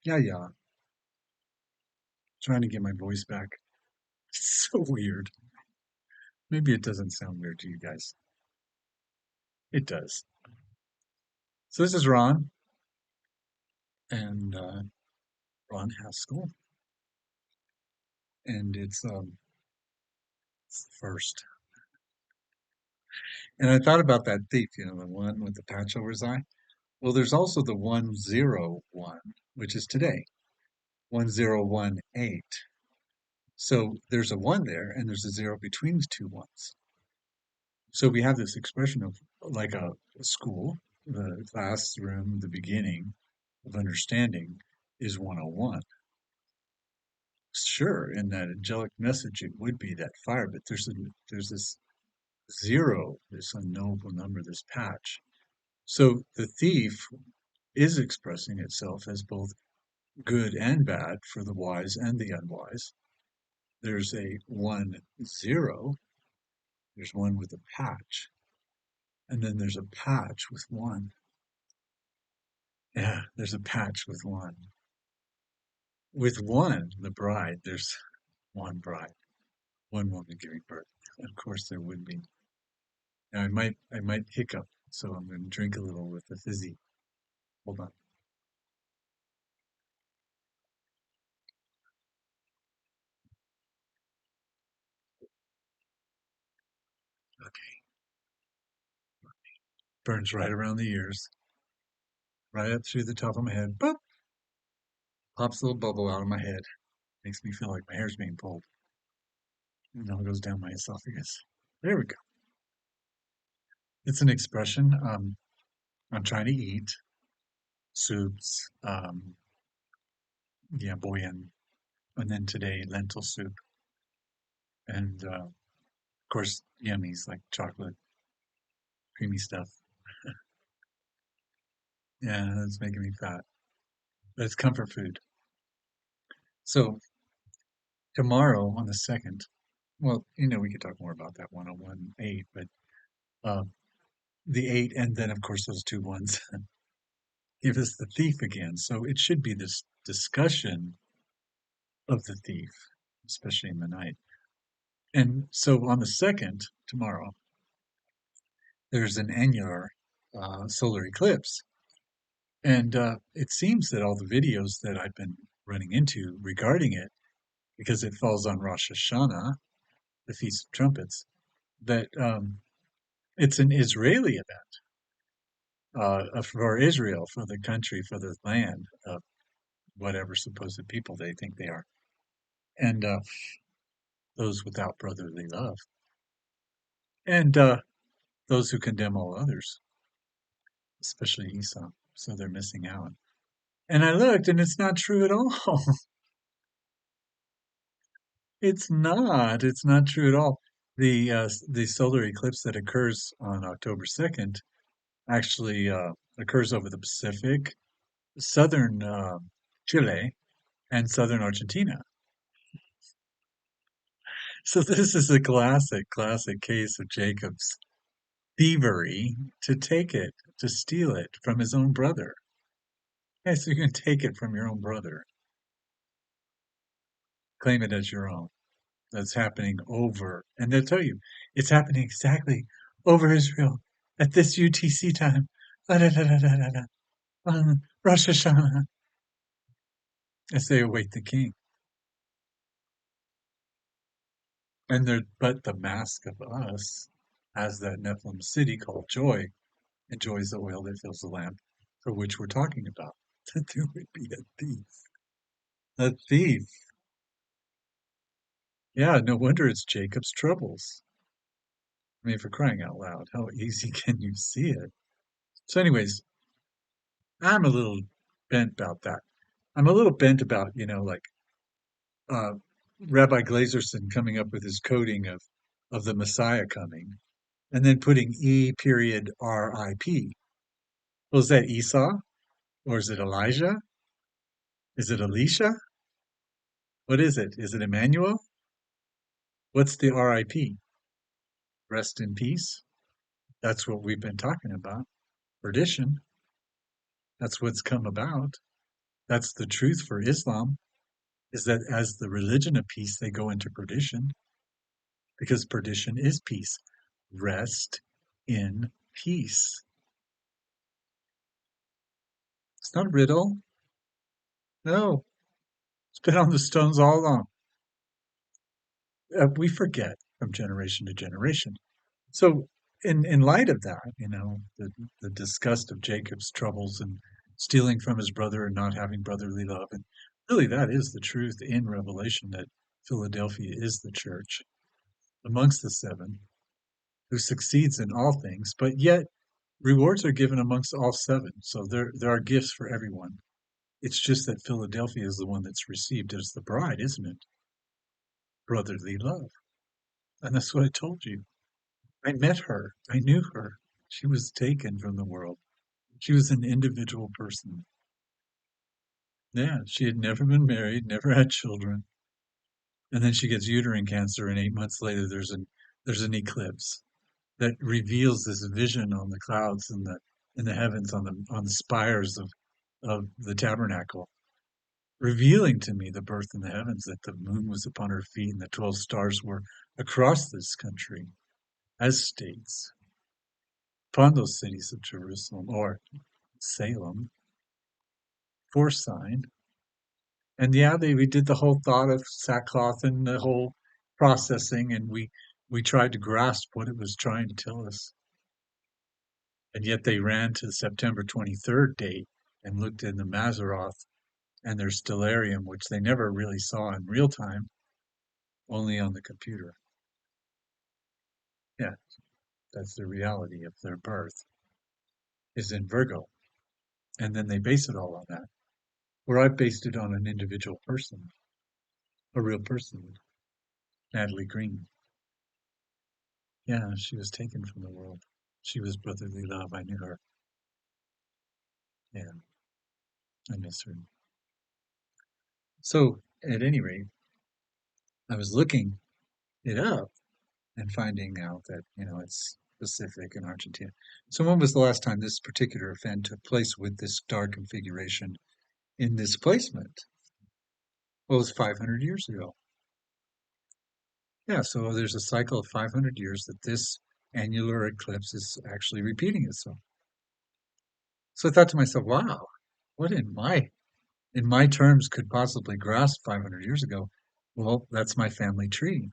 Yeah, yeah. Trying to get my voice back. It's so weird. Maybe it doesn't sound weird to you guys. It does. So this is Ron, and Ron Haskell, and it's the first. And I thought about that thief, the one with the patch over his eye. Well, there's also the 101, which is today, 1018. So there's a one there, and there's a zero between the two ones. So we have this expression of like a school, the classroom, the beginning of understanding is 101. Sure, in that angelic message, it would be that fire, but there's this zero, this unknowable number, this patch. So the thief is expressing itself as both good and bad for the wise and the unwise. There's a 1-0, there's one with a patch, and then there's a patch with one. Yeah, there's a patch with one. With one, the bride, there's one bride, one woman giving birth. Of course there would be. Now I might hiccup, so I'm going to drink a little with the fizzy. Hold on. Okay. Burns right around the ears, right up through the top of my head. Boop! Pops a little bubble out of my head. Makes me feel like my hair's being pulled. And now it goes down my esophagus. There we go. It's an expression. I'm trying to eat soups. Yeah, bouillon, and then today lentil soup, and of course yummies like chocolate, creamy stuff. Yeah, that's making me fat, but it's comfort food. So tomorrow on the second, well, we could talk more about that 101-8, but uh, the eight, and then of course those two ones give us the thief again. So it should be this discussion of the thief, especially in the night. And so on the second, tomorrow, there's an annular solar eclipse. And it seems that all the videos that I've been running into regarding it, because it falls on Rosh Hashanah, the Feast of Trumpets, that it's an Israeli event for Israel, for the country, for the land of whatever supposed people they think they are, and those without brotherly love, and those who condemn all others, especially Esau. So they're missing out. And I looked, and it's not true at all. It's not. It's not true at all. The solar eclipse that occurs on October 2nd actually occurs over the Pacific, southern Chile, and southern Argentina. So this is a classic case of Jacob's thievery to take it, to steal it from his own brother. Okay, so you can take it from your own brother, claim it as your own. That's happening over, and they'll tell you it's happening exactly over Israel at this UTC time. On Rosh Hashanah, as they await the king. And they're but the mask of us as that Nephilim city called Joy enjoys the oil that fills the lamp, for which we're talking about. That there would be a thief. A thief. Yeah, no wonder it's Jacob's troubles. I mean, for crying out loud, how easy can you see it? So, anyways, I'm a little bent about that. I'm a little bent about, like uh, Rabbi Glazerson coming up with his coding of the Messiah coming, and then putting E period RIP. Well, is that Esau? Or is it Elijah? Is it Elisha? What is it? Is it Emmanuel? What's the RIP? Rest in peace? That's what we've been talking about. Perdition. That's what's come about. That's the truth for Islam, is that as the religion of peace, they go into perdition because perdition is peace. Rest in peace. It's not a riddle. No, it's been on the stones all along. We forget from generation to generation. So, in light of that, the disgust of Jacob's troubles and stealing from his brother and not having brotherly love, and really that is the truth in Revelation, that Philadelphia is the church amongst the seven who succeeds in all things, but yet rewards are given amongst all seven. So there are gifts for everyone. It's just that Philadelphia is the one that's received as the bride, isn't it? Brotherly love. And that's what I told you. I met her. I knew her. She was taken from the world. She was an individual person. Yeah, she had never been married, never had children. And then she gets uterine cancer, and 8 months later there's an eclipse that reveals this vision on the clouds in the heavens, on the spires of the tabernacle, revealing to me the birth in the heavens, that the moon was upon her feet and the 12 stars were across this country as states upon those cities of Jerusalem or Salem for sign. And yeah, we did the whole thought of sackcloth and the whole processing, and we tried to grasp what it was trying to tell us. And yet they ran to the September 23rd date and looked in the Maseroth and their stellarium, which they never really saw in real time, only on the computer. Yeah, that's the reality of their birth, is in Virgo. And then they base it all on that. Where I based it on an individual person, a real person, Natalie Green. Yeah, she was taken from the world. She was brotherly love. I knew her. Yeah, I miss her. So, at any rate, I was looking it up and finding out that, it's Pacific and Argentina. So, when was the last time this particular event took place with this star configuration in this placement? Well, it was 500 years ago. Yeah, so there's a cycle of 500 years that this annular eclipse is actually repeating itself. So I thought to myself, wow, what in my terms could possibly grasp 500 years ago? Well, that's my family tree.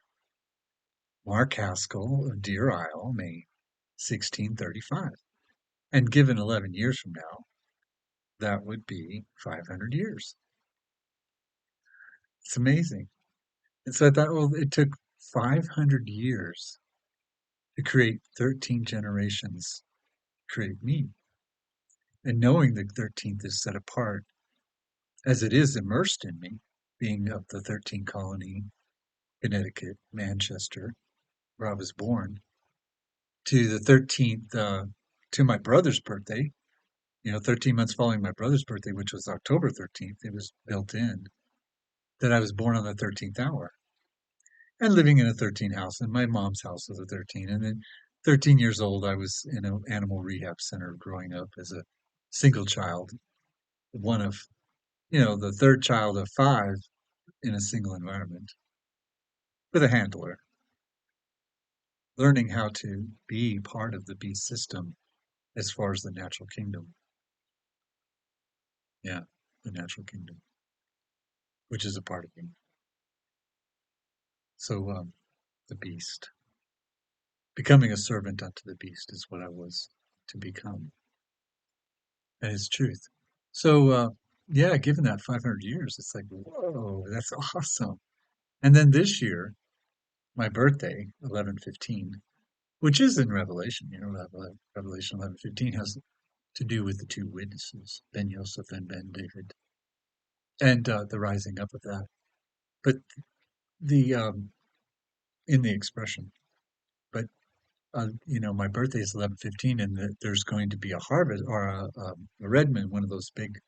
Mark Haskell of Deer Isle, Maine, 1635. And given 11 years from now, that would be 500 years. It's amazing. And so I thought, well, it took 500 years to create 13 generations, create me. And knowing the 13th is set apart as it is immersed in me, being of the 13th colony, Connecticut, Manchester, where I was born, to the 13th, to my brother's birthday, 13 months following my brother's birthday, which was October 13th, it was built in that I was born on the 13th hour and living in a 13 house, and my mom's house was a 13. And then 13 years old, I was in an animal rehab center growing up as a single child, one of, the third child of five in a single environment with a handler, learning how to be part of the beast system as far as the natural kingdom. Yeah, the natural kingdom, which is a part of me. So, the beast, becoming a servant unto the beast is what I was to become. And it's truth. So, yeah, given that 500 years, it's like, whoa, that's awesome. And then this year, my birthday, 11/15, which is in Revelation, Revelation 11/15 has to do with the two witnesses, Ben Yosef and Ben David, and the rising up of that. But the in the expression, but my birthday is 11/15, and there's going to be a harvest or a red moon, one of those big,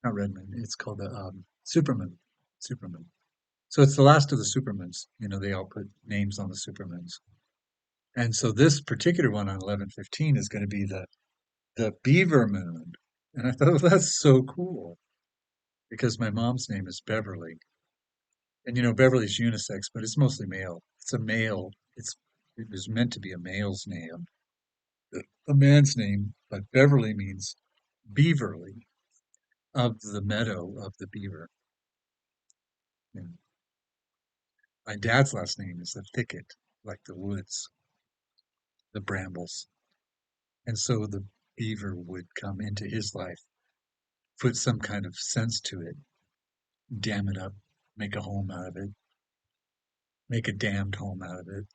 not red moon, it's called a supermoon, supermoon. So it's the last of the supermoons. They all put names on the supermoons, and so this particular one on 11/15 is going to be the beaver moon, and I thought, well, that's so cool. because my mom's name is Beverly. And Beverly's unisex, but it's mostly male. It's a male. It was meant to be a male's name, a man's name, but Beverly means beaverly, of the meadow of the beaver. And my dad's last name is the thicket, like the woods, the brambles. And so the beaver would come into his life, put some kind of sense to it, dam it up, make a home out of it, make a damned home out of it.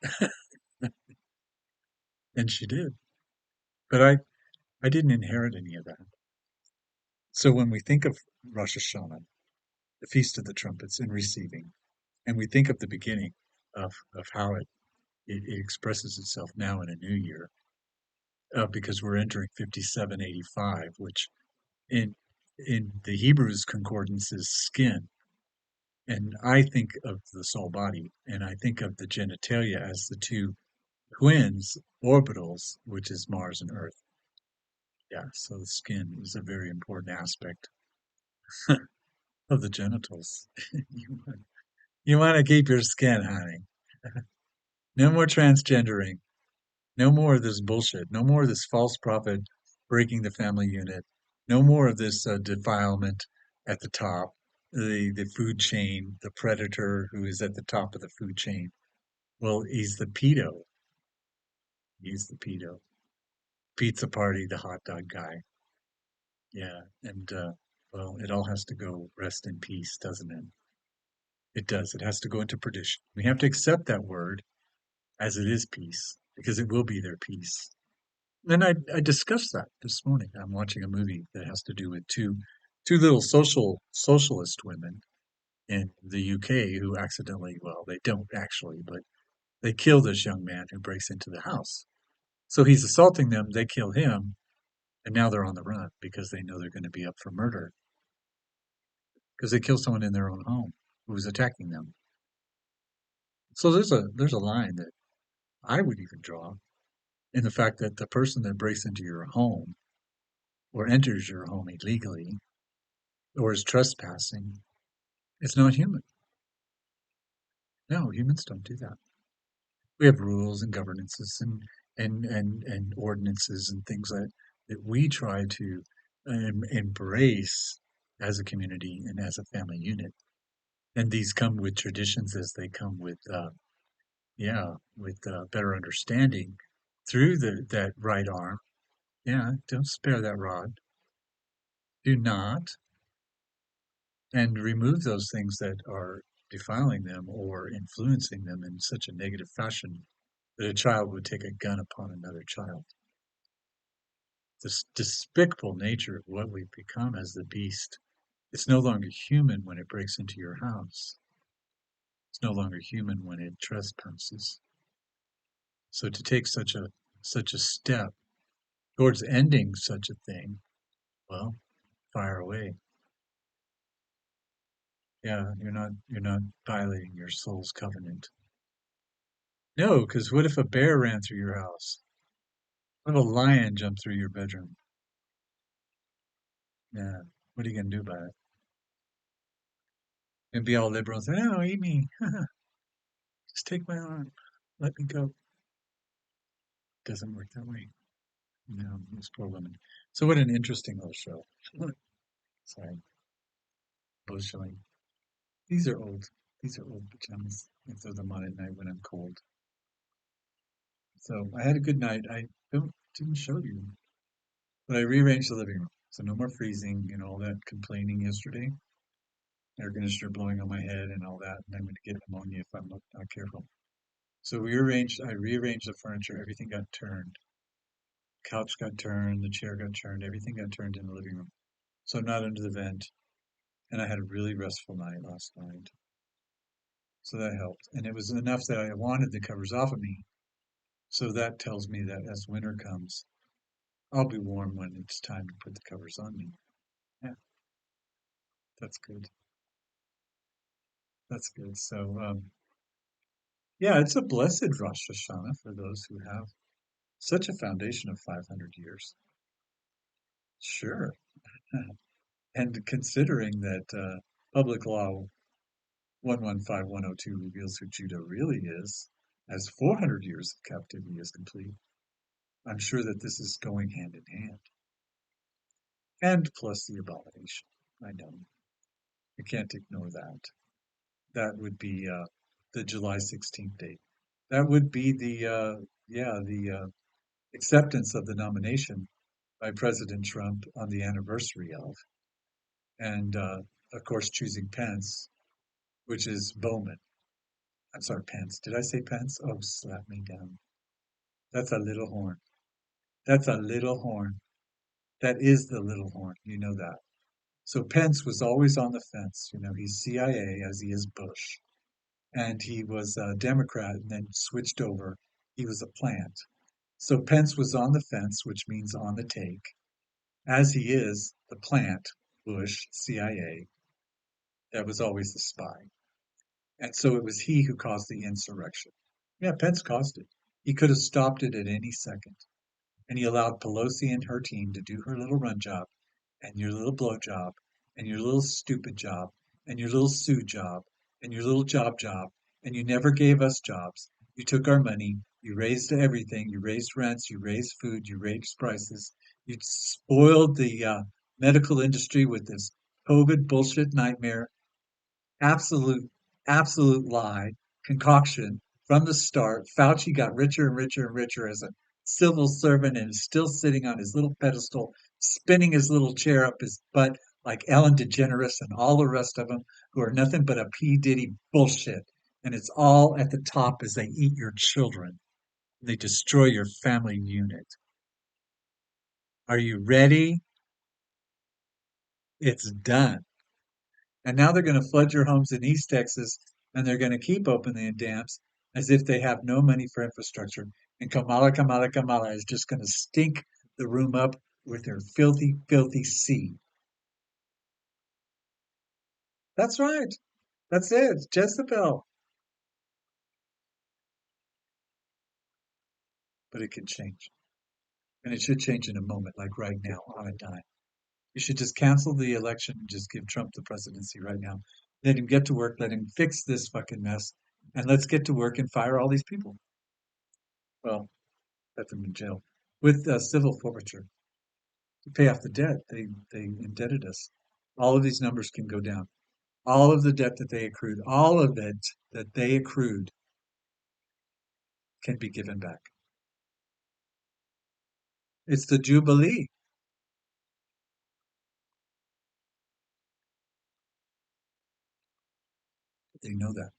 And she did. But I didn't inherit any of that. So when we think of Rosh Hashanah, the Feast of the Trumpets and receiving, and we think of the beginning of how it expresses itself now in a new year, because we're entering 5785, which in in the Hebrews concordance is skin. And I think of the soul body, and I think of the genitalia as the two twins orbitals, which is Mars and Earth. Yeah, so the skin is a very important aspect of the genitals. you, want, you want to keep your skin, honey. No more transgendering. No more of this bullshit. No more of this false prophet breaking the family unit. No more of this defilement at the top, the food chain, the predator who is at the top of the food chain. Well, he's the pedo. He's the pedo. Pizza party, the hot dog guy. Yeah, and well, it all has to go rest in peace, doesn't it? It does. It has to go into perdition. We have to accept that word as it is peace, because it will be their peace. And I discussed that this morning. I'm watching a movie that has to do with two little socialist women in the UK who accidentally, well, they don't actually, but they kill this young man who breaks into the house. So he's assaulting them, they kill him, and now they're on the run because they know they're going to be up for murder because they killed someone in their own home who was attacking them. So there's a line that I would even draw in the fact that the person that breaks into your home or enters your home illegally or is trespassing is not human. No, humans don't do that. We have rules and governances and ordinances and things that we try to embrace as a community and as a family unit. And these come with traditions as they come with yeah, with better understanding through that right arm. Yeah, don't spare that rod. Do not, and remove those things that are defiling them or influencing them in such a negative fashion that a child would take a gun upon another child. This despicable nature of what we've become as the beast. It's no longer human when it breaks into your house. It's no longer human when it trespasses. So to take such a step towards ending such a thing, well, fire away. Yeah, you're not violating your soul's covenant. No, because what if a bear ran through your house? What if a lion jumped through your bedroom? Yeah, what are you gonna do about it? And be all liberal and say, "No, eat me. Just take my arm. Let me go." Doesn't work that way. No, those poor women. So what an interesting little show. Sorry, bullshilling. These are old. These are old pajamas. I throw them on at night when I'm cold. So I had a good night. I didn't show you, but I rearranged the living room. So no more freezing and all that complaining yesterday. Air conditioner blowing on my head and all that, and I'm going to get pneumonia if I'm not careful. So I rearranged the furniture. Everything got turned. Couch got turned. The chair got turned. Everything got turned in the living room. So I'm not under the vent. And I had a really restful night last night. So that helped. And it was enough that I wanted the covers off of me. So that tells me that as winter comes, I'll be warm when it's time to put the covers on me. Yeah, that's good. That's good. So, yeah, it's a blessed Rosh Hashanah for those who have such a foundation of 500 years. Sure. And considering that Public Law 115102 reveals who Judah really is, as 400 years of captivity is complete, I'm sure that this is going hand in hand. And plus the abomination. I know. You can't ignore that. That would be the July 16th date. That would be the acceptance of the nomination by President Trump on the anniversary of, and of course choosing Pence, which is Bowman. I'm sorry, Pence. Did I say Pence? Oh, slap me down. That's a little horn. That's a little horn. That is the little horn. You know that. So Pence was always on the fence. You know, he's CIA as he is Bush. And he was a Democrat and then switched over. He was a plant. So Pence was on the fence, which means on the take, as he is the plant, Bush, CIA, that was always the spy. And so it was he who caused the insurrection. Yeah, Pence caused it. He could have stopped it at any second. And he allowed Pelosi and her team to do her little run job and your little blow job and your little stupid job and your little sue job and your little job and you never gave us jobs. You took our money, you raised everything, you raised rents, you raised food, you raised prices, you spoiled the medical industry with this COVID bullshit nightmare, absolute, absolute lie, concoction from the start. Fauci got richer and richer and richer as a civil servant and is still sitting on his little pedestal, spinning his little chair up his butt like Ellen DeGeneres and all the rest of them who are nothing but a P. Diddy bullshit. And it's all at the top as they eat your children. They destroy your family unit. Are you ready? It's done. And now they're going to flood your homes in East Texas and they're going to keep opening the dams as if they have no money for infrastructure. And Kamala is just going to stink the room up with her filthy, filthy sea. That's right. That's it. Jezebel. But it can change. And it should change in a moment, like right now, on a dime. You should just cancel the election and just give Trump the presidency right now. Let him get to work. Let him fix this fucking mess. And let's get to work and fire all these people. Well, let them in jail with civil forfeiture to pay off the debt. They indebted us. All of these numbers can go down. All of the debt that they accrued, all of it that they accrued can be given back. It's the Jubilee. They know that.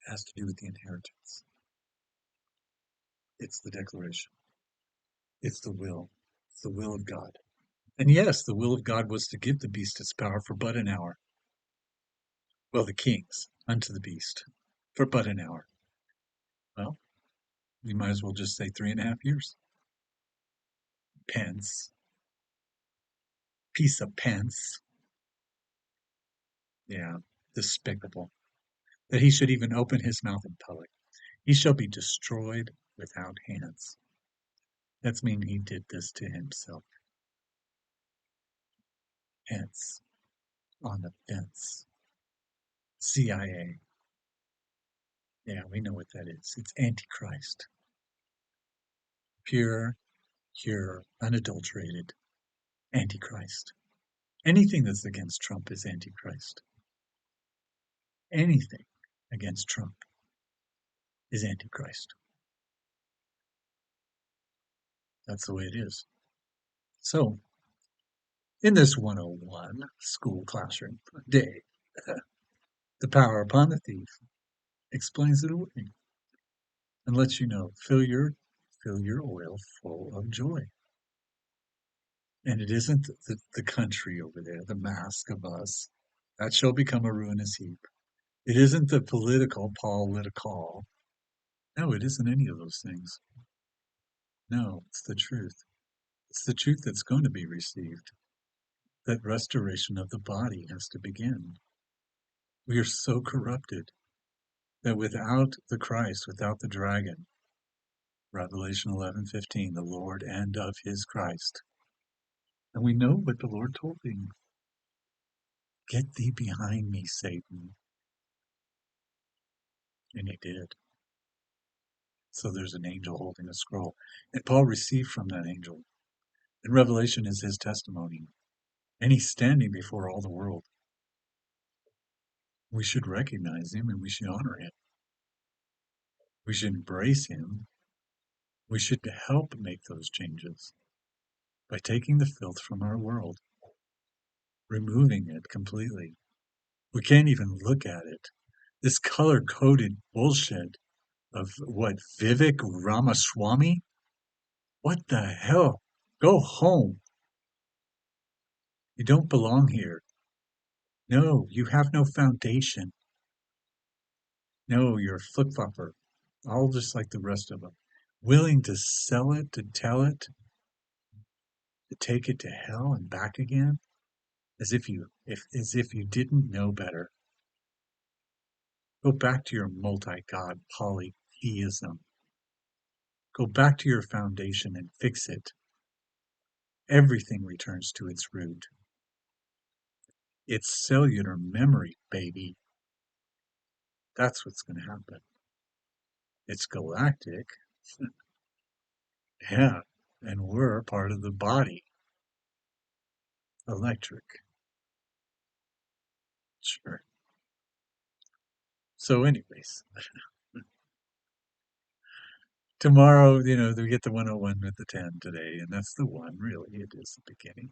It has to do with the inheritance. It's the declaration. It's the will. It's the will of God. And yes, the will of God was to give the beast its power for but an hour. Well, the kings unto the beast for but an hour. Well, you might as well just say 3.5 years. Pence, piece of Pence. Yeah, despicable. That he should even open his mouth in public. He shall be destroyed without hands. That's mean he did this to himself. Pence on the fence. CIA. Yeah, we know what that is. It's Antichrist. Pure, unadulterated Antichrist. Anything that's against Trump is Antichrist. Anything against Trump is Antichrist. That's the way it is. So, in this 101 school classroom day, the power upon the thief explains it away and lets you know, fill your oil full of joy. And it isn't the country over there, the mask of us, that shall become a ruinous heap. It isn't the political. No, it isn't any of those things. No, it's the truth. It's the truth that's going to be received. That restoration of the body has to begin. We are so corrupted that without the Christ, without the dragon, Revelation 11:15, the Lord and of his Christ. And we know what the Lord told him. Get thee behind me, Satan. And he did. So there's an angel holding a scroll. And Paul received from that angel. And Revelation is his testimony. And he's standing before all the world. We should recognize him and we should honor him. We should embrace him. We should help make those changes by taking the filth from our world, removing it completely. We can't even look at it. This color-coded bullshit of what, Vivek Ramaswamy? What the hell? Go home. You don't belong here. No, you have no foundation. No, you're a flip-flopper, all just like the rest of them. Willing to sell it, to tell it, to take it to hell and back again, as if you didn't know better. Go back to your multi-god polytheism. Go back to your foundation and fix it. Everything returns to its root. It's cellular memory, baby. That's what's going to happen. It's galactic. Yeah. And we're part of the body. Electric. Sure. So anyways, tomorrow, we get the 101 with the 10 today, and that's the one, really. It is the beginning.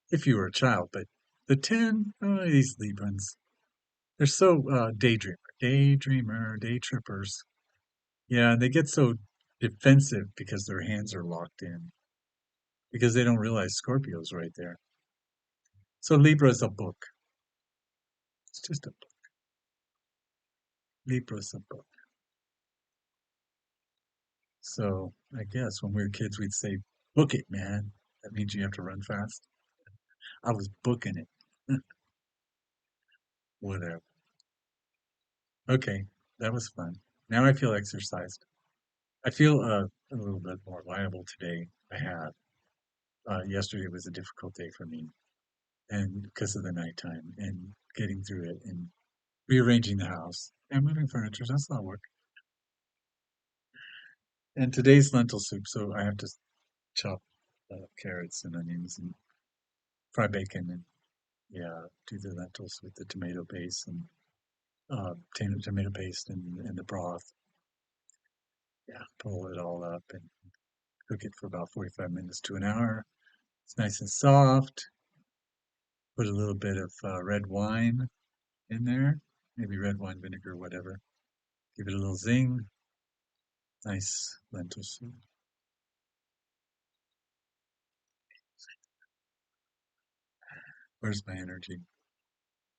If you were a child, but the 10, these Librans, they're so daydreamer, day trippers. Yeah, and they get so defensive because their hands are locked in, because they don't realize Scorpio's right there. So Libra's a book. It's just a book. Libra's a book. So I guess when we were kids, we'd say, book it, man. That means you have to run fast. I was booking it. Whatever. Okay, that was fun. Now I feel exercised. I feel a little bit more liable today. I have. Yesterday was a difficult day for me, and because of the nighttime and getting through it and rearranging the house and moving furniture. That's a lot of work. And today's lentil soup, so I have to chop carrots and onions and fry bacon and yeah, do the lentils with the tomato paste and tomato paste and the broth. Yeah, pull it all up and cook it for about 45 minutes to an hour. It's nice and soft. Put a little bit of red wine in there, maybe red wine vinegar, whatever. Give it a little zing. Nice lentil soup. Where's my energy?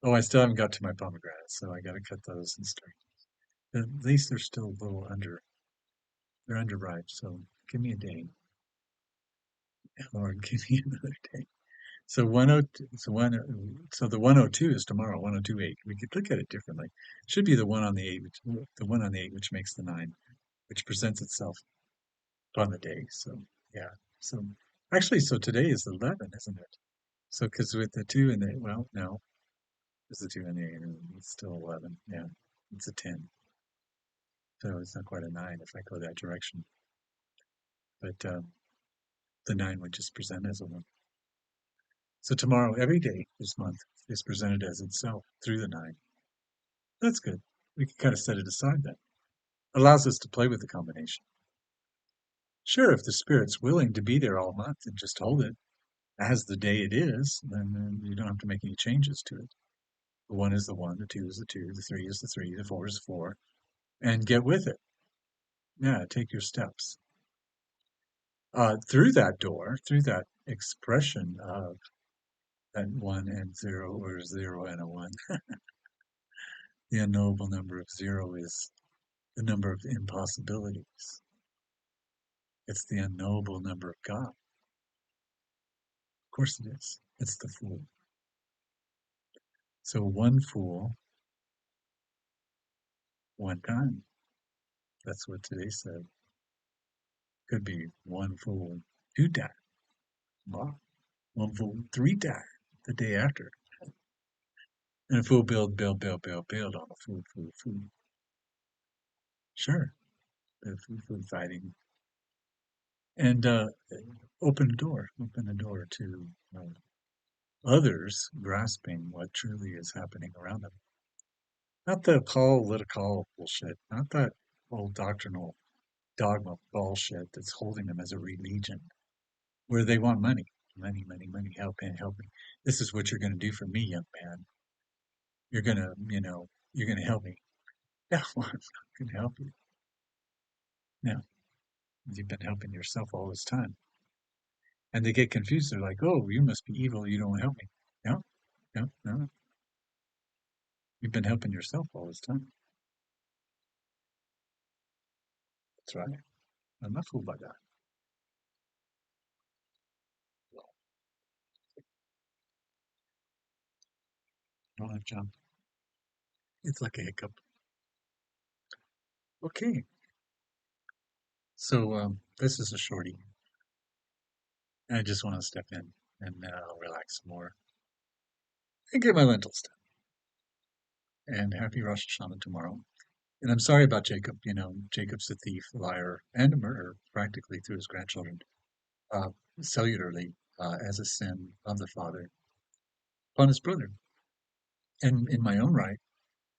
Oh, I still haven't got to my pomegranates, so I got to cut those and start. At least they're still a little they're underripe, so give me a day. Lord, give me another day. So 102, so the 102 is tomorrow, 102.8. We could look at it differently. It should be the one on the eight, the one on the eight, which makes the nine, which presents itself on the day. So yeah. So actually, so today is 11, isn't it? So because with the two and the well, no, it's the two and the eight, and it's still 11. Yeah, it's a 10. So it's not quite a nine if I go that direction. But the nine would just present as a one. So tomorrow, every day this month is presented as itself through the nine. That's good. We can kind of set it aside then. Allows us to play with the combination. Sure, if the spirit's willing to be there all month and just hold it as the day it is, then you don't have to make any changes to it. The one is the one, the two is the two, the three is the three, the four is the four, and get with it. Yeah, take your steps. Through that door, through that expression of that one and zero or zero and a one, the unknowable number of zero is the number of impossibilities. It's the unknowable number of God. Of course it is. It's the fool. So one fool, one time. That's what today said. Could be one fool, two times. Wow. One fool, three times the day after. And a fool build on a fool. Sure, the fool fighting. And open the door to others grasping what truly is happening around them. Not the political bullshit, not that old doctrinal dogma bullshit that's holding them as a religion, where they want money, money, help me. This is what you're going to do for me, young man. You're going to, you're going to help me. No, I'm not going to help you. No, you've been helping yourself all this time. And they get confused. They're like, oh, you must be evil. You don't help me. No, no. You've been helping yourself all this time. That's right. I'm not fooled by that. Don't have jump. It's like a hiccup. Okay. So this is a shorty. I just want to step in and relax some more and get my lentils done. And happy Rosh Hashanah tomorrow. And I'm sorry about Jacob. Jacob's a thief, a liar, and a murderer, practically through his grandchildren, uh, cellularly, as a sin of the father upon his brother. And in my own right,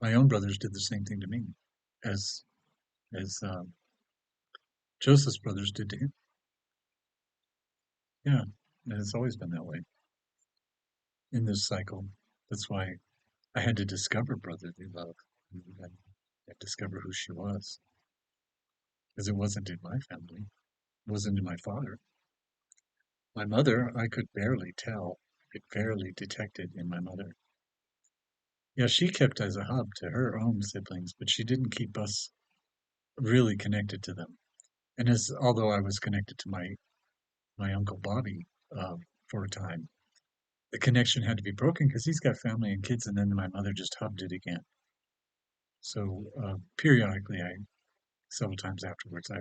my own brothers did the same thing to me, as as Joseph's brothers did to him. Yeah, and it's always been that way in this cycle. That's why I had to discover brotherly love and discover who she was, because it wasn't in my family, it wasn't in my father. My mother, I could barely tell, could barely detect it in my mother. Yeah, she kept as a hub to her own siblings, but she didn't keep us really connected to them. And as although I was connected to my uncle Bobby for a time, the connection had to be broken because he's got family and kids, and then my mother just hubbed it again. So periodically, several times afterwards, I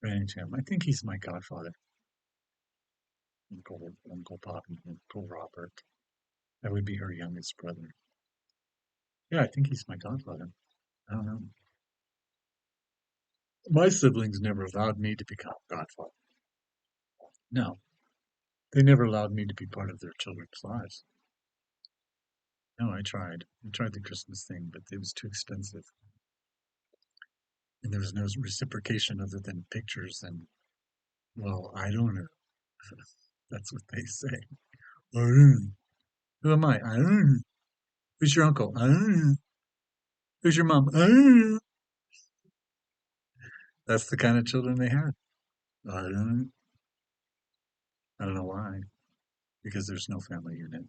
ran into him. I think he's my godfather, Uncle Bobby, Uncle Robert. That would be her youngest brother. Yeah, I think he's my godfather. I don't know. My siblings never allowed me to become godfather. No, they never allowed me to be part of their children's lives. No, I tried. I tried the Christmas thing, but it was too expensive. And there was no reciprocation other than pictures. And, well, I don't know. That's what they say. I don't know. Who am I? I don't know. Who's your uncle? I don't know. Who's your mom? I don't know. That's the kind of children they had. I don't know. I don't know why. Because there's no family unit.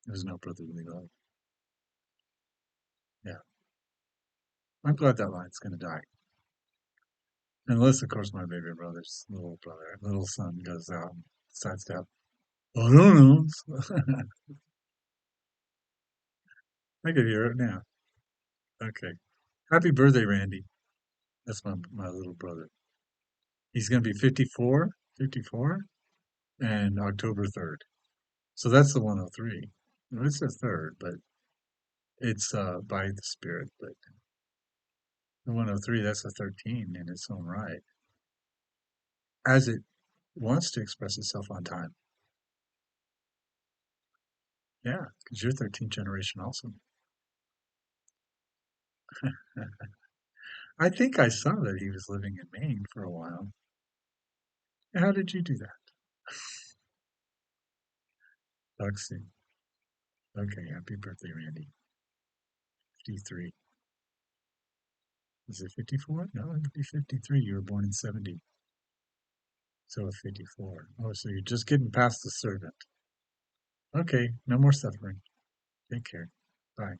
There's no brotherly love. Yeah. I'm glad that line's going to die. Unless, of course, my baby brother's little son goes out and decides to have, I don't know. I could hear it now. Okay. Happy birthday, Randy. That's my little brother. He's going to be 54, and October 3rd. So that's the 103. No, it's the third, but it's by the spirit. But the 103, that's a 13 in its own right, as it wants to express itself on time. Yeah, because you're 13th generation also. I think I saw that he was living in Maine for a while. How did you do that? Talk soon. Okay, happy birthday, Randy. 53. Is it 54? No, it'd be 53. You were born in 70. So 54. Oh, so you're just getting past the servant. Okay, no more suffering. Take care. Bye.